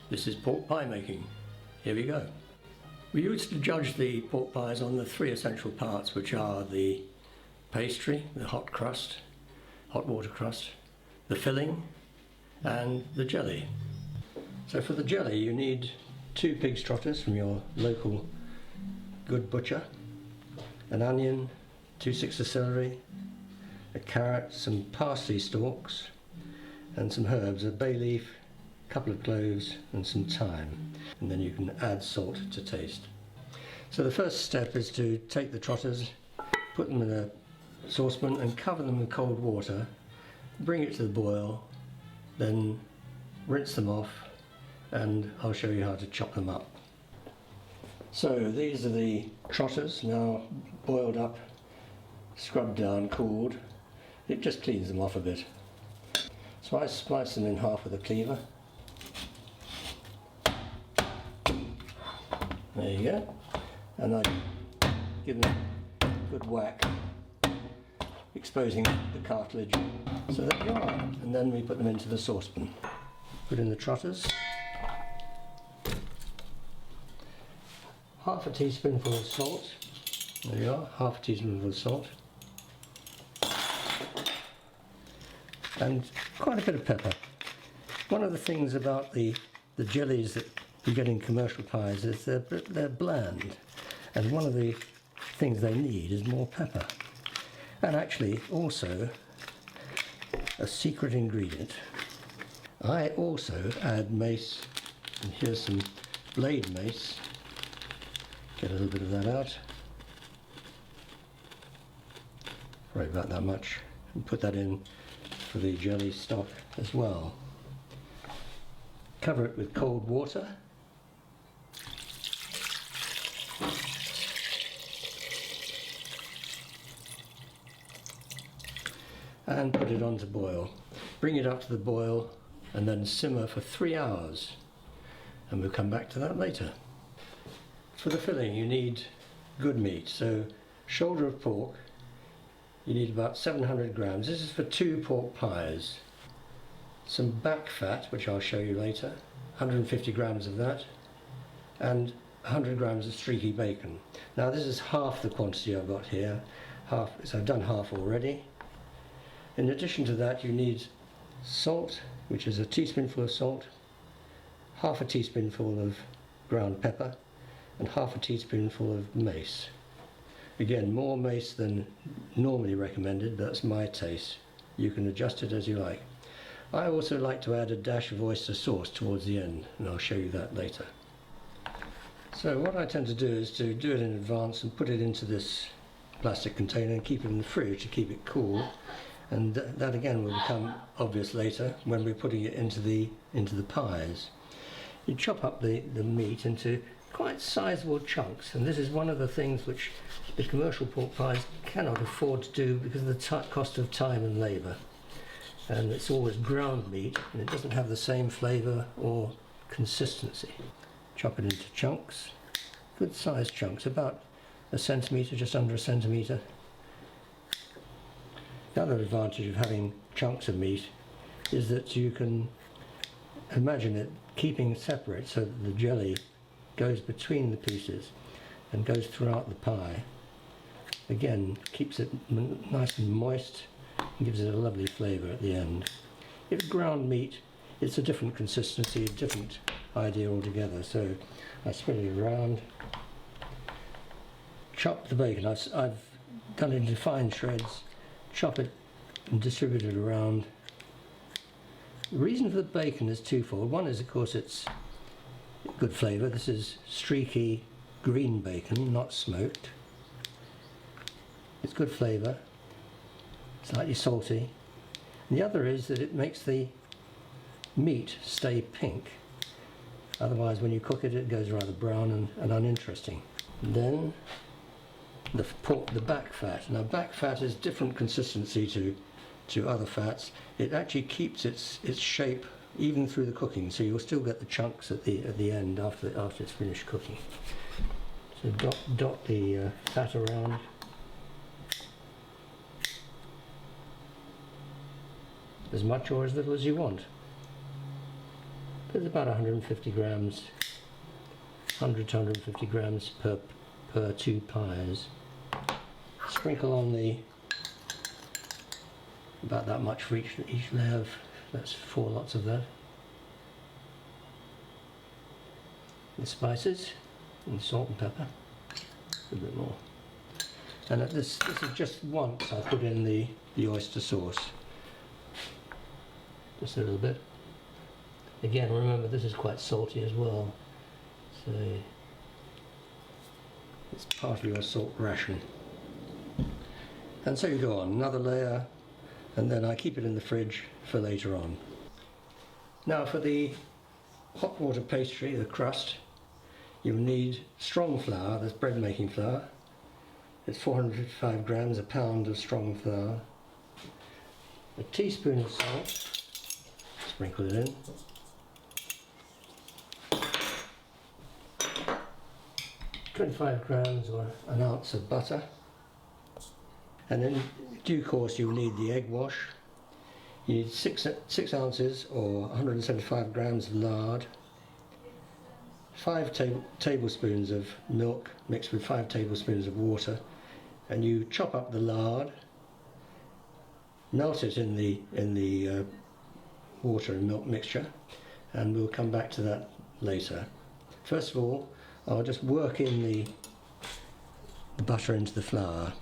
This is pork pie making. Here we go. We used to judge the pork pies on the three essential parts, which are the pastry, the hot crust, hot water crust, the filling and the jelly. So for the jelly you need 2 pig's trotters from your local good butcher, an onion, 2 sticks of celery, a carrot, some parsley stalks and some herbs, a bay leaf, a couple of cloves and some thyme, and then you can add salt to taste. So the first step is to take the trotters, put them in a saucepan and cover them in cold water, bring it to the boil, then rinse them off, and I'll show you how to chop them up. So these are the trotters, now boiled up, scrubbed down, cooled. It just cleans them off a bit. So I slice them in half with a cleaver. There you go. And I give them a good whack, exposing the cartilage. So there you are. And then we put them into the saucepan. Put in the trotters. Half a teaspoonful of salt. There you are, half a teaspoonful of salt. And quite a bit of pepper. One of the things about the jellies that you get in commercial pies is they're bland. And one of the things they need is more pepper. And actually also a secret ingredient. I also add mace, and here's some blade mace. Get a little bit of that out. Probably about that much. And put that in for the jelly stock as well. Cover it with cold water. And put it on to boil. Bring it up to the boil and then simmer for 3 hours. And we'll come back to that later. For the filling you need good meat, so shoulder of pork, you need about 700 grams. This is for 2 pork pies. Some back fat, which I'll show you later, 150 grams of that, and 100 grams of streaky bacon. Now this is half the quantity I've got here, so I've done half already. In addition to that you need salt, which is a teaspoonful of salt, half a teaspoonful of ground pepper, and half a teaspoonful of mace. Again, more mace than normally recommended, but that's my taste. You can adjust it as you like. I also like to add a dash of oyster sauce towards the end, and I'll show you that later. So what I tend to do is to do it in advance and put it into this plastic container and keep it in the fridge to keep it cool. And that again will become obvious later when we're putting it into the pies. You chop up the meat into quite sizable chunks, and this is one of the things which the commercial pork pies cannot afford to do because of the cost of time and labour. And it's always ground meat and it doesn't have the same flavour or consistency. Chop it into chunks, good sized chunks, about a centimetre, just under a centimetre. The other advantage of having chunks of meat is that you can imagine it keeping separate so that the jelly goes between the pieces and goes throughout the pie. Again, keeps it nice and moist and gives it a lovely flavour at the end. If ground meat, it's a different consistency, a different idea altogether. So I spread it around, chop the bacon. I've done it into fine shreds, chop it and distribute it around. The reason for the bacon is twofold. One is, of course, it's good flavour. This is streaky green bacon, not smoked. It's good flavour, slightly salty. And the other is that it makes the meat stay pink. Otherwise, when you cook it, it goes rather brown and uninteresting. And then the back fat. Now, back fat is different consistency to other fats. It actually keeps its shape even through the cooking, so you'll still get the chunks at the end after it's finished cooking. So dot the fat around. As much or as little as you want. There's about 150 grams, 100 to 150 grams per 2 pies. Sprinkle on about that much for each layer that's 4 lots of that. The spices and salt and pepper, a bit more. And this is just once I put in the oyster sauce. Just a little bit. Again, remember this is quite salty as well, so it's part of your salt ration. And so you go on, another layer, and then I keep it in the fridge for later on. Now for the hot water pastry, the crust, you'll need strong flour, that's bread making flour. It's 455 grams, a pound of strong flour. A teaspoon of salt, sprinkle it in. .25 grams or an ounce of butter. And in due course you'll need the egg wash. You need 6 ounces or 175 grams of lard. 5 tablespoons of milk mixed with 5 tablespoons of water, and you chop up the lard, melt it in the water and milk mixture, and we'll come back to that later. First of all, I'll just work in the butter into the flour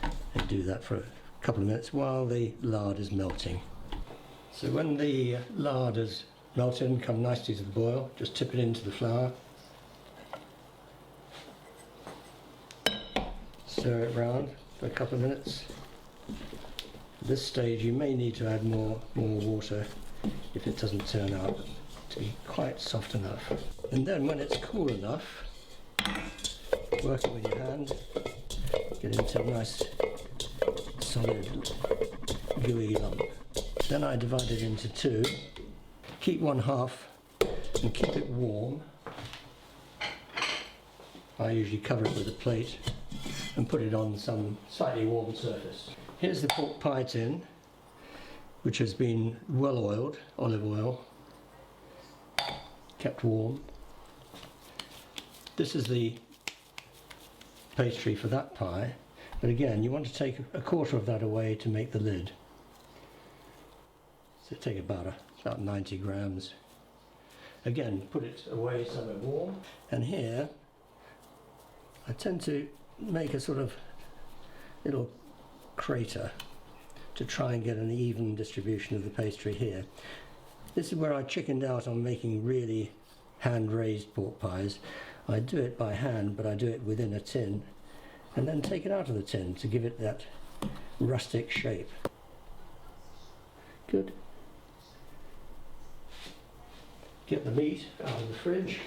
and do that for a couple of minutes while the lard is melting. So when the lard is melted and come nicely to the boil, just tip it into the flour, stir it round for a couple of minutes. At this stage you may need to add more water if it doesn't turn out to be quite soft enough. And then when it's cool enough, work it with your hand, get into a nice solid gooey lump. Then I divide it into 2. Keep one half and keep it warm. I usually cover it with a plate and put it on some slightly warm surface. Here's the pork pie tin, which has been well oiled, olive oil, kept warm. This is the pastry for that pie, but again you want to take a quarter of that away to make the lid. So take about 90 grams. Again, put it away somewhere warm. And here I tend to make a sort of little crater to try and get an even distribution of the pastry here. This is where I chickened out on making really hand-raised pork pies. I do it by hand, but I do it within a tin and then take it out of the tin to give it that rustic shape. Good. Get the meat out of the fridge,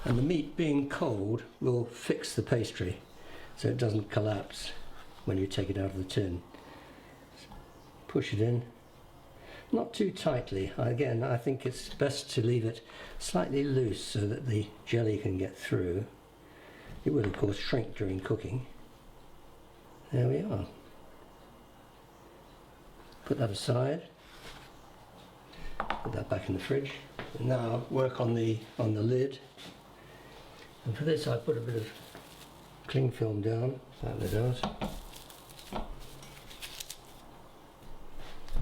and the meat being cold will fix the pastry so it doesn't collapse when you take it out of the tin. Push it in, not too tightly. Again, I think it's best to leave it slightly loose so that the jelly can get through. It will of course shrink during cooking. There we are. Put that aside. Put that back in the fridge. And now work on the lid. And for this I put a bit of cling film down, flatten it out.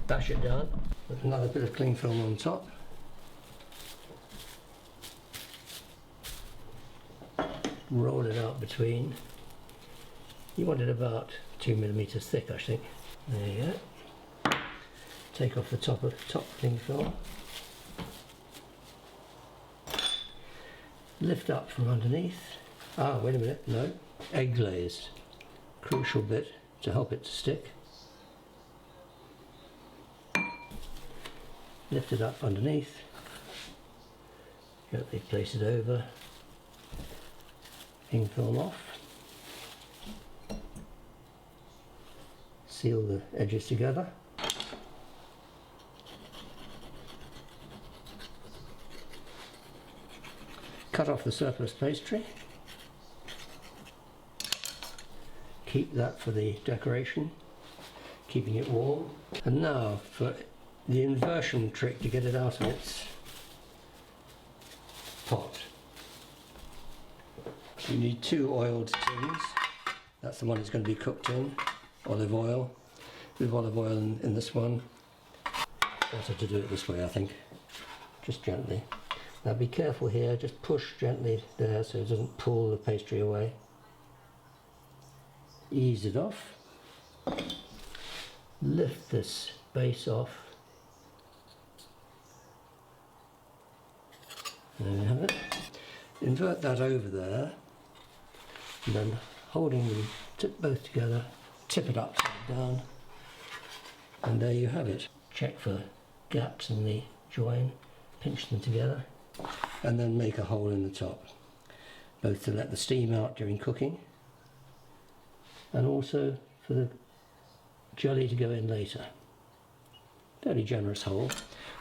Bash it down, put another bit of cling film on top. Roll it out between. You want it about 2 millimeters thick, I think. There you go. Take off the top cling film. Lift up from underneath. Ah, wait a minute, no. Egg glaze. Crucial bit to help it to stick. Lift it up underneath. Gently place it over. Cling film off. Seal the edges together. Cut off the surplus pastry. Keep that for the decoration, keeping it warm. And now for the inversion trick to get it out of its You need 2 oiled tins. That's the one it's going to be cooked in. Olive oil. With olive oil in this one. Better to do it this way, I think. Just gently. Now be careful here, just push gently there so it doesn't pull the pastry away. Ease it off. Lift this base off. There you have it. Invert that over there, and then holding them both together, tip it upside down, and there you have it. Check for gaps in the join, pinch them together, and then make a hole in the top, both to let the steam out during cooking, and also for the jelly to go in later. Fairly generous hole,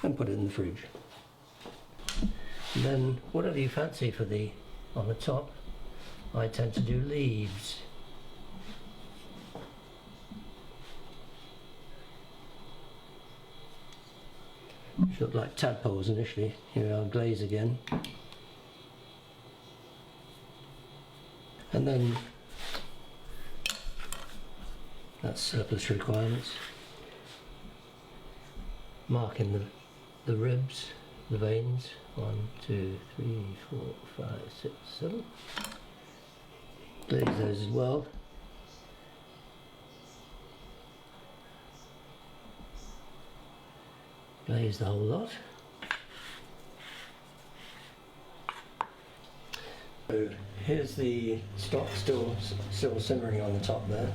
and put it in the fridge. And then whatever you fancy for on the top, I tend to do leaves. Which look like tadpoles initially. Here I'll glaze again. And then that's surplus requirements. Marking the ribs, the veins. 1, 2, 3, 4, 5, 6, 7. Glaze those as well. Glaze the whole lot. So here's the stock still simmering on the top there.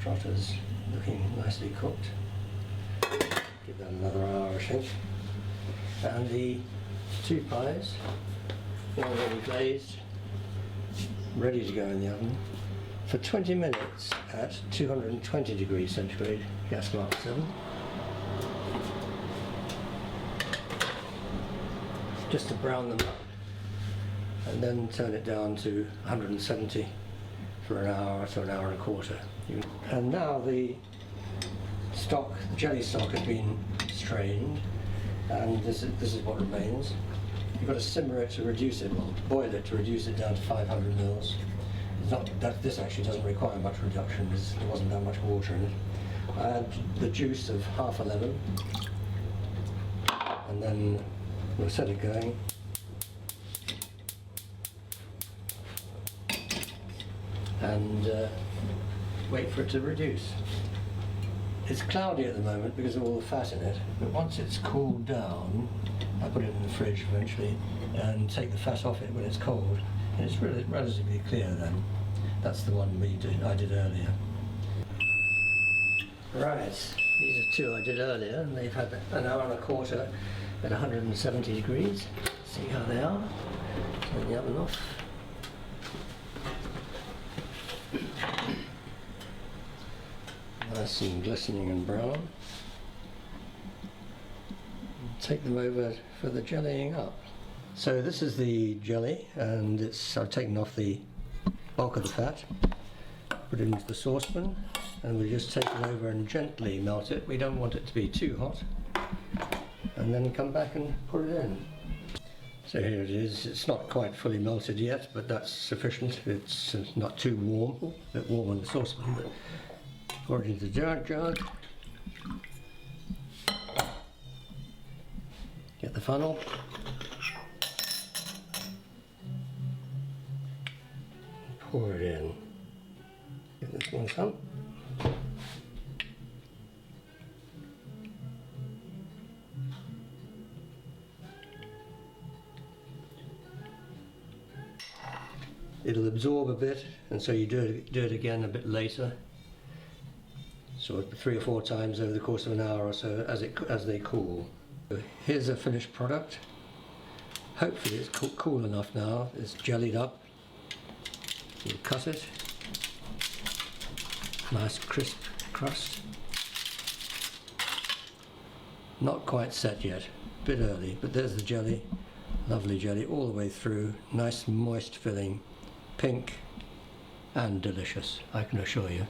Trotter's looking nicely cooked. Give that another hour, I think. And the 2 pies, already glazed, ready to go in the oven for 20 minutes at 220 degrees centigrade, gas mark 7. Just to brown them up, and then turn it down to 170 for an hour to an hour and a quarter. And now the jelly stock has been strained, and this is what remains. You've got to simmer it to reduce it, well, boil it to reduce it down to 500 mils. It's not that this actually doesn't require much reduction, because there wasn't that much water in it. I add the juice of half a lemon, and then we'll set it going. And wait for it to reduce. It's cloudy at the moment because of all the fat in it, but once it's cooled down, I put it in the fridge eventually and take the fat off it when it's cold. And it's really relatively clear then. That's the one I did earlier. Right, these are 2 I did earlier, and they've had an hour and a quarter at 170 degrees. See how they are. Turn the oven off. Nice and glistening and brown. Take them over for the jellying up. So this is the jelly, and I've taken off the bulk of the fat, put it into the saucepan, and we just take it over and gently melt it. We don't want it to be too hot. And then come back and put it in. So here it is. It's not quite fully melted yet, but that's sufficient. It's not too warm, a bit warm in the saucepan. But pour it into the jug. Get the funnel. Pour it in. Give this one some. It'll absorb a bit, and so you do it again a bit later. So 3 or 4 times over the course of an hour or so as they cool. So here's a finished product. Hopefully it's cool enough now. It's jellied up. You cut it. Nice crisp crust. Not quite set yet. A bit early, but there's the jelly. Lovely jelly all the way through. Nice moist filling. Pink and delicious, I can assure you.